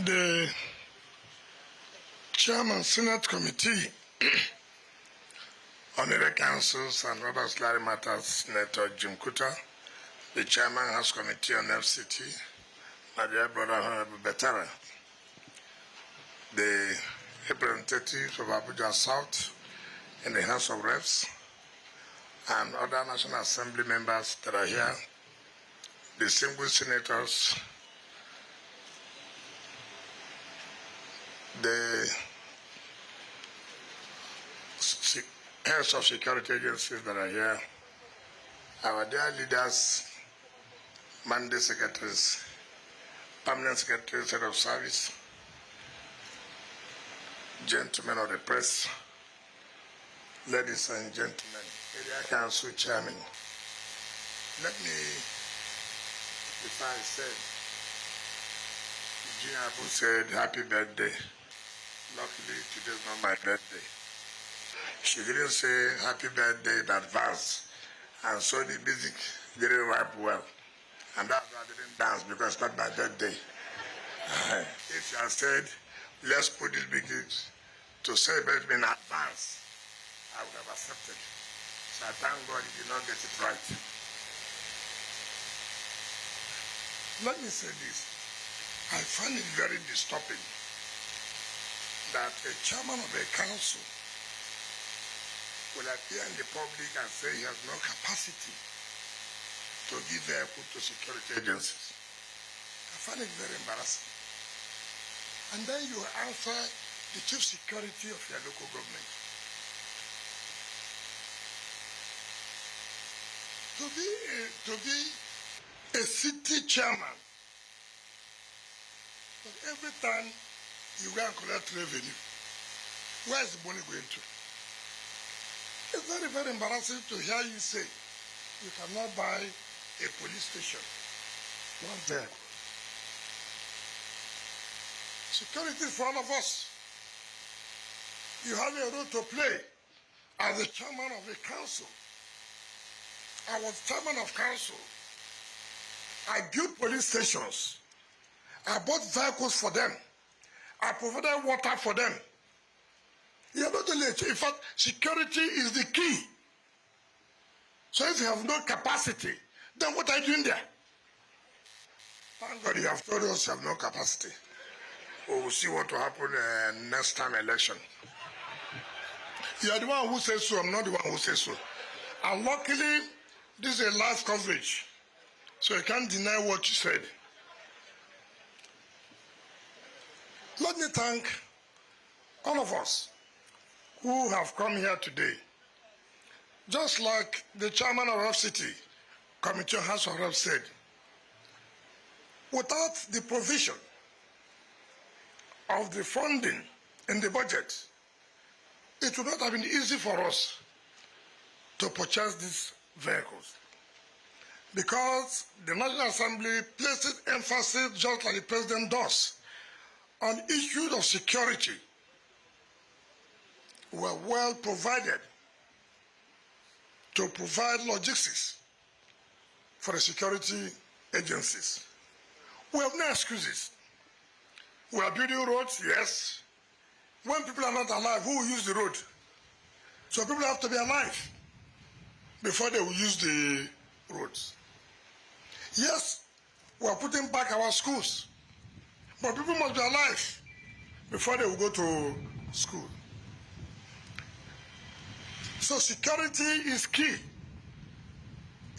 The Chairman Senate Committee on the Councils and Other Ancillary Matters, Senator Jim Kuta, the Chairman House Committee on FCT, my dear brother Honorable Betara, the representatives of Abuja South in the House of Reps, and other National Assembly members that are here, the single senators, the heads of security agencies that are here, our dear leaders, mandate secretaries, permanent secretaries, head of service, gentlemen of the press, ladies and gentlemen, area council chairman. Let me, if I said, Junior Abu said, happy birthday. Luckily, today's not my birthday. She didn't say happy birthday in advance. And so the music didn't rap well. And that's why I didn't dance, because it's not my birthday. If she had said, let's put this big gift to celebrate me in advance, I would have accepted. So I thank God he did not get it right. Let me say this. I find it very disturbing that a chairman of a council will appear in the public and say he has no capacity to give vehicle to security agencies. I find it very embarrassing. And then you answer the chief security of your local government. To be a city chairman, but every time you go and collect revenue, where is the money going to? It's very, very embarrassing to hear you say you cannot buy a police station. Not there. Security is for all of us. You have a role to play as the chairman of the council. I was chairman of council. I built police stations. I bought vehicles for them. I provided water for them. You are not only, in fact, security is the key. So if you have no capacity, then what are you doing there? Thank God you have told us you have no capacity. We'll see what will happen next time election. You are the one who says so, I'm not the one who says so. And luckily, this is a live coverage, so you can't deny what you said. Let me thank all of us who have come here today. Just like the chairman of FCT, Committee on House of Reps said, without the provision of the funding in the budget, it would not have been easy for us to purchase these vehicles. Because the National Assembly places emphasis, just like the President does, on issues of security. Were well provided to provide logistics for the security agencies. We have no excuses. We are building roads, yes. When people are not alive, who will use the road? So people have to be alive before they will use the roads. Yes, we are putting back our schools, but people must be alive before they will go to school. So security is key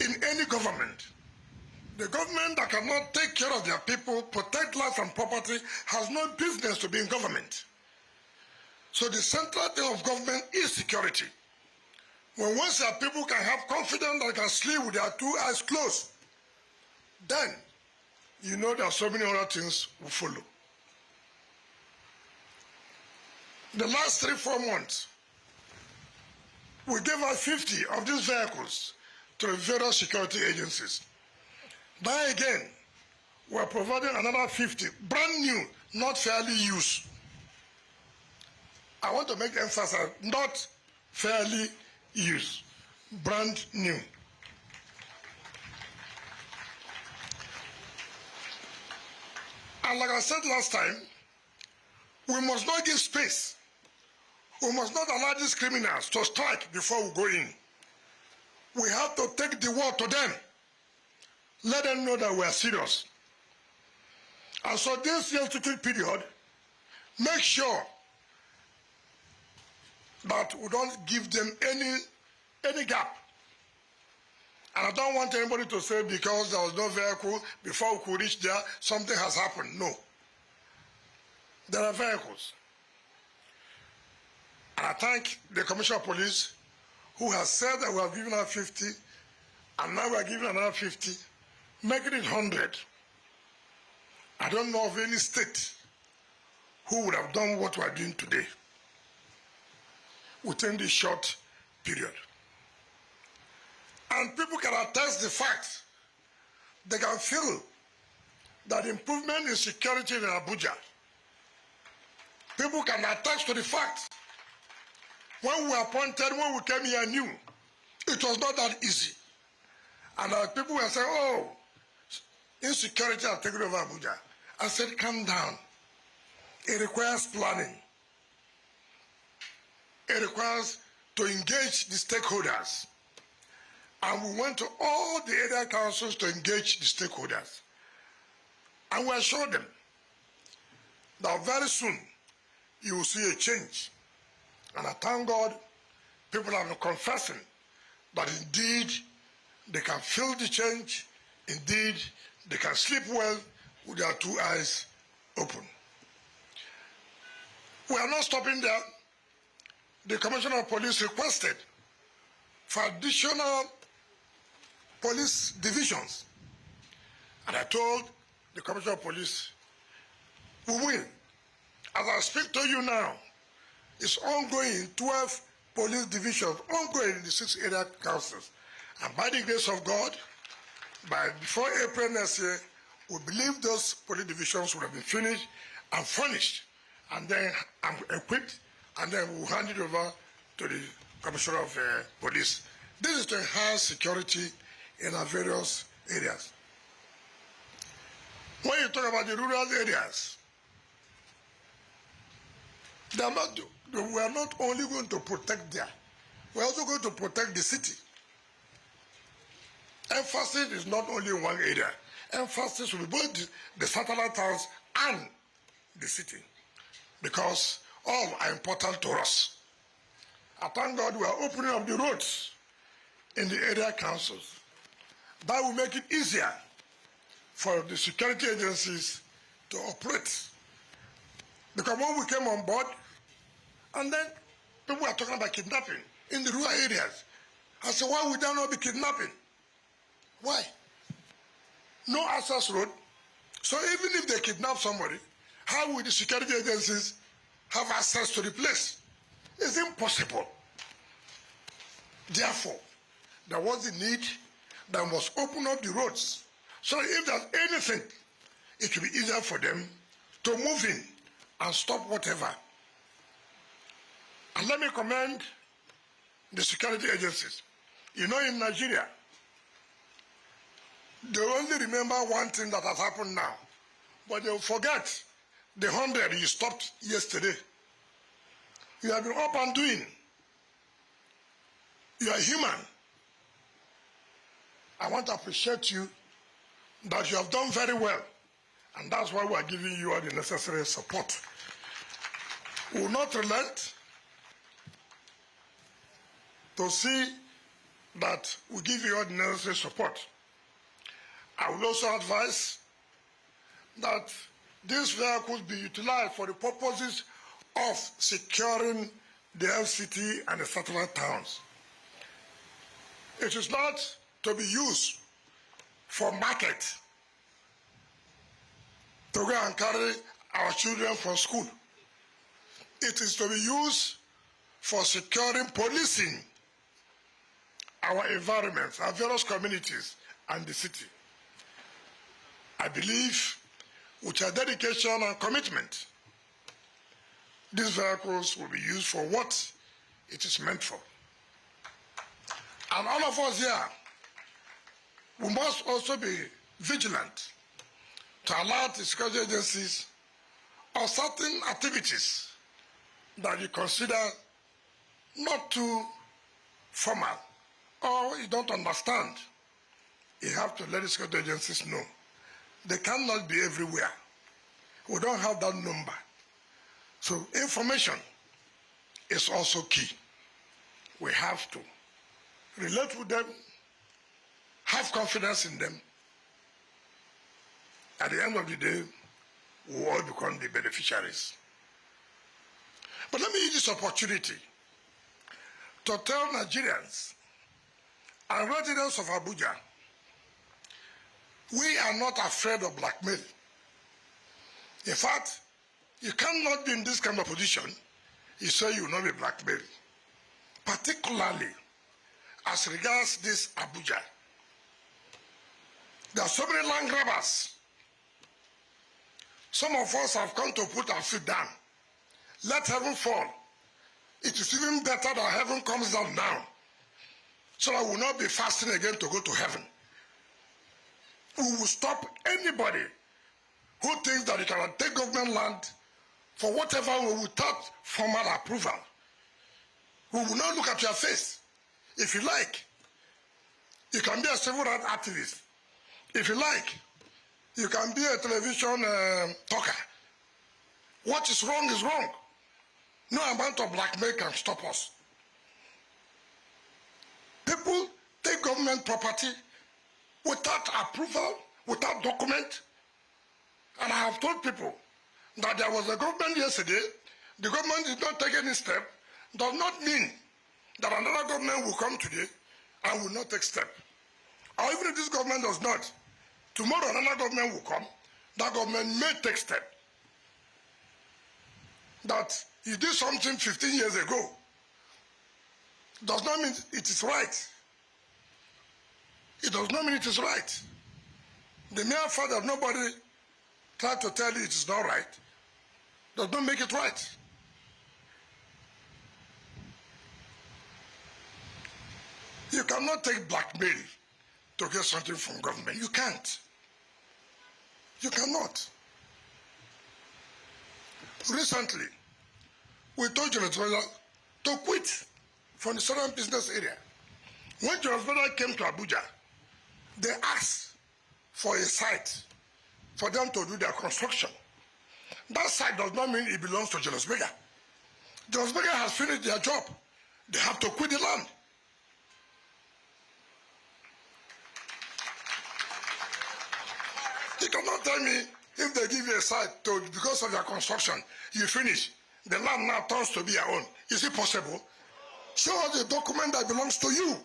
in any government. The government that cannot take care of their people, protect life and property, has no business to be in government. So the central thing of government is security. When once our people can have confidence that they can sleep with their two eyes closed, then you know there are so many other things will follow. The last 3-4 months, we gave out 50 of these vehicles to the various security agencies. Then again, we are providing another 50, brand new, not fairly used. I want to make emphasis, not fairly used, brand new. And like I said last time, we must not give space. We must not allow these criminals to strike before we go in. We have to take the word to them. Let them know that we are serious. And so this institute period, make sure that we don't give them any gap. And I don't want anybody to say because there was no vehicle before we could reach there, something has happened. No. There are vehicles. And I thank the Commissioner of Police who has said that we have given out 50, and now we are giving another 50, making it 100. I don't know of any state who would have done what we are doing today within this short period. And people can attest the fact, they can feel that improvement in security in Abuja. People can attest to the fact, when we were appointed, when we came here, knew it was not that easy. And people were saying, oh, insecurity has taken over Abuja. I said, calm down. It requires planning. It requires to engage the stakeholders. And we went to all the area councils to engage the stakeholders. And we assured them that very soon you will see a change. And I thank God, people have been confessing that indeed they can feel the change, indeed they can sleep well with their two eyes open. We are not stopping there. The Commissioner of Police requested for additional police divisions. And I told the Commissioner of Police, we will. As I speak to you now, it's ongoing, 12 police divisions, ongoing in the 6 area councils. And by the grace of God, before April next year, we believe those police divisions will have been finished and furnished, and then equipped, and then we'll hand it over to the Commissioner of Police. This is to enhance security in our various areas. When you talk about the rural areas, we are not only going to protect there, we're also going to protect the city. Emphasis is not only in one area. Emphasis will be both the satellite towns and the city, because all are important to us. I thank God we are opening up the roads in the area councils. That will make it easier for the security agencies to operate. Because when we came on board, and then people were talking about kidnapping in the rural areas. I said, why would there not be kidnapping? Why? No access road. So even if they kidnap somebody, how will the security agencies have access to the place? It's impossible. Therefore, there was the need that must open up the roads. So if there's anything, it will be easier for them to move in and stop whatever. And let me commend the security agencies. You know, in Nigeria, they only remember one thing that has happened now, but they will forget the 100 you stopped yesterday. You have been up and doing. You are human. I want to appreciate you that you have done very well, and that's why we are giving you all the necessary support. We will not relent to see that we give you all the necessary support. I will also advise that these vehicles be utilized for the purposes of securing the FCT and the satellite towns. It is not to be used for market, to go and carry our children from school. It is to be used for securing policing our environments, our various communities, and the city. I believe with your dedication and commitment, these vehicles will be used for what it is meant for. And all of us here, we must also be vigilant to alert the security agencies of certain activities that you consider not too formal or you don't understand. You have to let the security agencies know. They cannot be everywhere. We don't have that number. So information is also key. We have to relate with them, have confidence in them. At the end of the day, we all become the beneficiaries. But let me use this opportunity to tell Nigerians and residents of Abuja, we are not afraid of blackmail. In fact, you cannot be in this kind of position, you say you will not be blackmailed. Particularly as regards this Abuja. There are so many land grabbers. Some of us have come to put our feet down. Let heaven fall. It is even better that heaven comes down now, so I will not be fasting again to go to heaven. We will stop anybody who thinks that you can take government land for whatever without formal approval. We will not look at your face. If you like, you can be a civil rights activist. If you like, you can be a television talker. What is wrong is wrong. No amount of blackmail can stop us. People take government property without approval, without document. And I have told people that there was a government yesterday, the government did not take any step, does not mean that another government will come today and will not take step. Or even if this government does not, tomorrow another government will come, that government may take step. That you did something 15 years ago does not mean it is right. It does not mean it is right. The mere fact that nobody tried to tell you it is not right does not make it right. You cannot take blackmail to get something from government. You can't. You cannot. Recently, we told Jonas Brother to quit from the southern business area. When Jonas Brother came to Abuja, they asked for a site for them to do their construction. That site does not mean it belongs to Jonas Brother. Jonas Brother has finished their job. They have to quit the land. You cannot tell me if they give you a site to, because of your construction, you finish, the land now turns to be your own. Is it possible? Show us a document that belongs to you.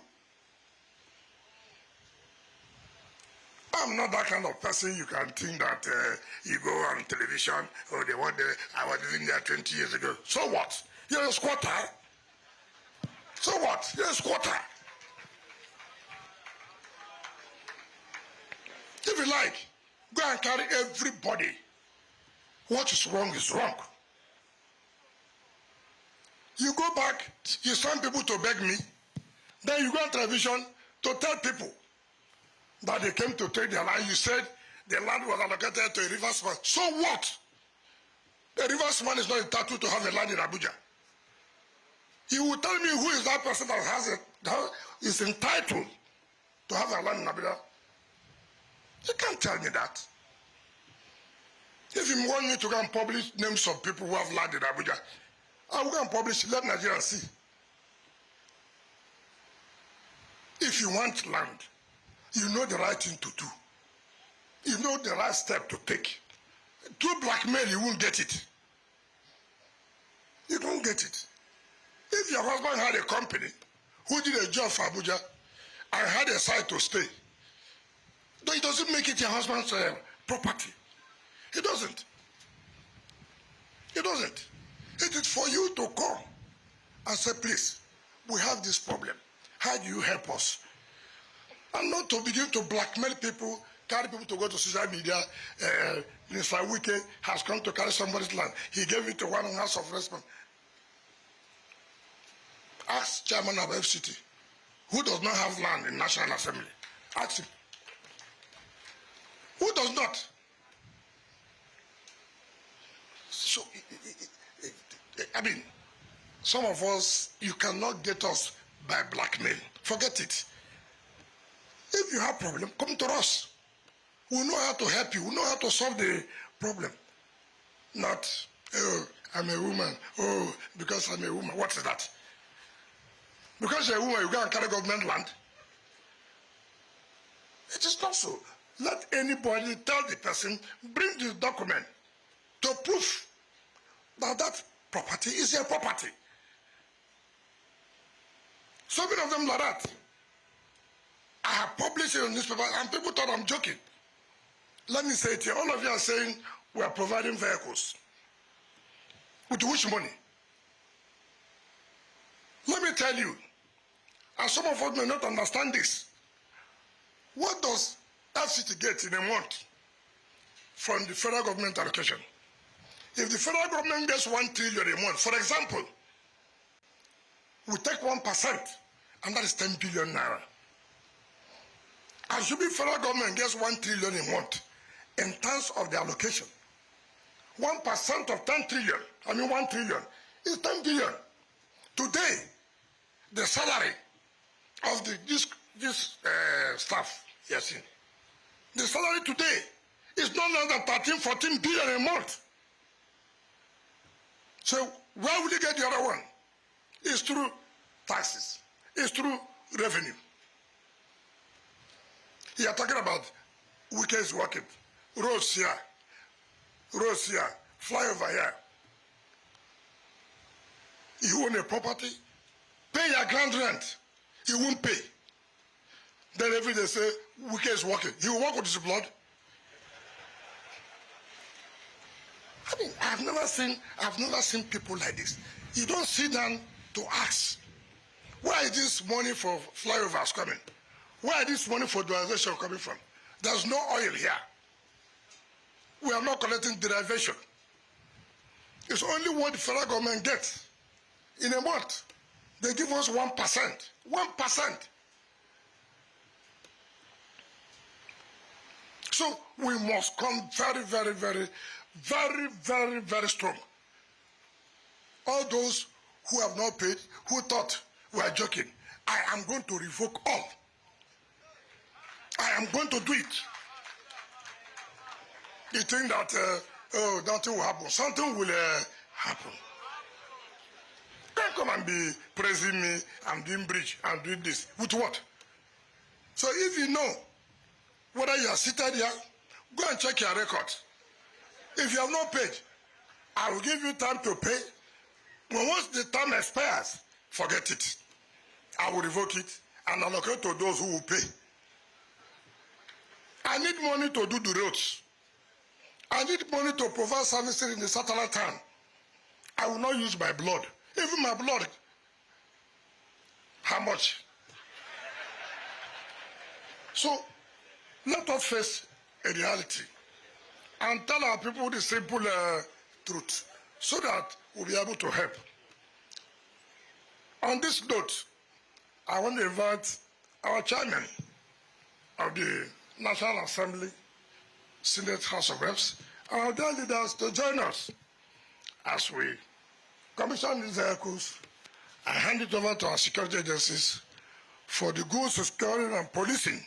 I'm not that kind of person you can think that you go on television, or they want I was living there 20 years ago. So what? You're a squatter. So what? You're a squatter. If you like, go and carry everybody. What is wrong is wrong. You go back, you send people to beg me, then you go on television to tell people that they came to take their land. You said the land was allocated to a riversman. So what? The riversman is not entitled to have a land in Abuja. You will tell me who is that person that has it, that is entitled to have a land in Abuja. You can't tell me that. If you want me to go and publish names of people who have land in Abuja, I will go and publish it. Let Nigerians see. If you want land, you know the right thing to do. You know the right step to take. Through blackmail, you won't get it. You don't get it. If your husband had a company who did a job for Abuja and had a site to stay, it doesn't make it your husband's property. It doesn't. It doesn't. It is for you to come and say, please, we have this problem. How do you help us? And not to begin to blackmail people, carry people to go to social media. Minister Wike has come to carry somebody's land. He gave it to one house of response. Ask chairman of FCT, who does not have land in National Assembly. Ask him. Who does not? So, I mean, some of us, you cannot get us by blackmail. Forget it. If you have a problem, come to us. We know how to help you. We know how to solve the problem. Not, oh, I'm a woman. Oh, because I'm a woman. What is that? Because you're a woman, you go and carry government land. It is not so. Let anybody tell the person, bring the document to prove that that property is your property. So many of them like that. I have published it in newspaper and people thought I'm joking. Let me say it here. All of you are saying we are providing vehicles. With which money? Let me tell you, and some of us may not understand this. What does FCT get in a month from the federal government allocation? If the federal government gets 1 trillion a month, for example, we take 1%, and that is 10 billion naira. Assuming federal government gets 1 trillion a month in terms of the allocation, 1% of 10 trillion, 1 trillion, is 10 billion. Today, the salary of this staff, yes, the salary today is not less than 13, 14 billion a month. So where will you get the other one? It's through taxes. It's through revenue. You are talking about Wike is working. Roads here, flyover here. You own a property, pay your ground rent. You won't pay. Then every day say, Wike is working. He will work with his blood. I mean, I've never seen people like this. You don't sit down to ask, where is this money for flyovers coming? Where is this money for derivation coming from? There's no oil here. We are not collecting derivation. It's only what the federal government gets in a month. They give us 1%. 1%. So we must come very, very, very, very, very, very strong. All those who have not paid, who thought we are joking, I am going to revoke all. I am going to do it. You think that, oh, nothing will happen. Something will happen. Don't come and be praising me, I'm doing bridge, I'm doing this. With what? So if you know whether you are seated here, go and check your records. If you have not paid, I will give you time to pay. But once the time expires, forget it. I will revoke it and allocate to those who will pay. I need money to do the roads. I need money to provide services in the satellite town. I will not use my blood. Even my blood. How much? So, let us face a reality and tell our people the simple truth so that we'll be able to help. On this note, I want to invite our chairman of the National Assembly, Senate House of Reps, and our dear leaders to join us as we commission these vehicles and hand it over to our security agencies for the good securing and policing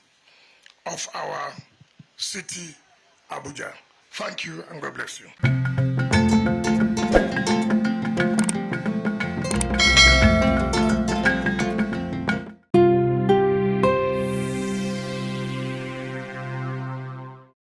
of our city, Abuja. Thank you and God bless you.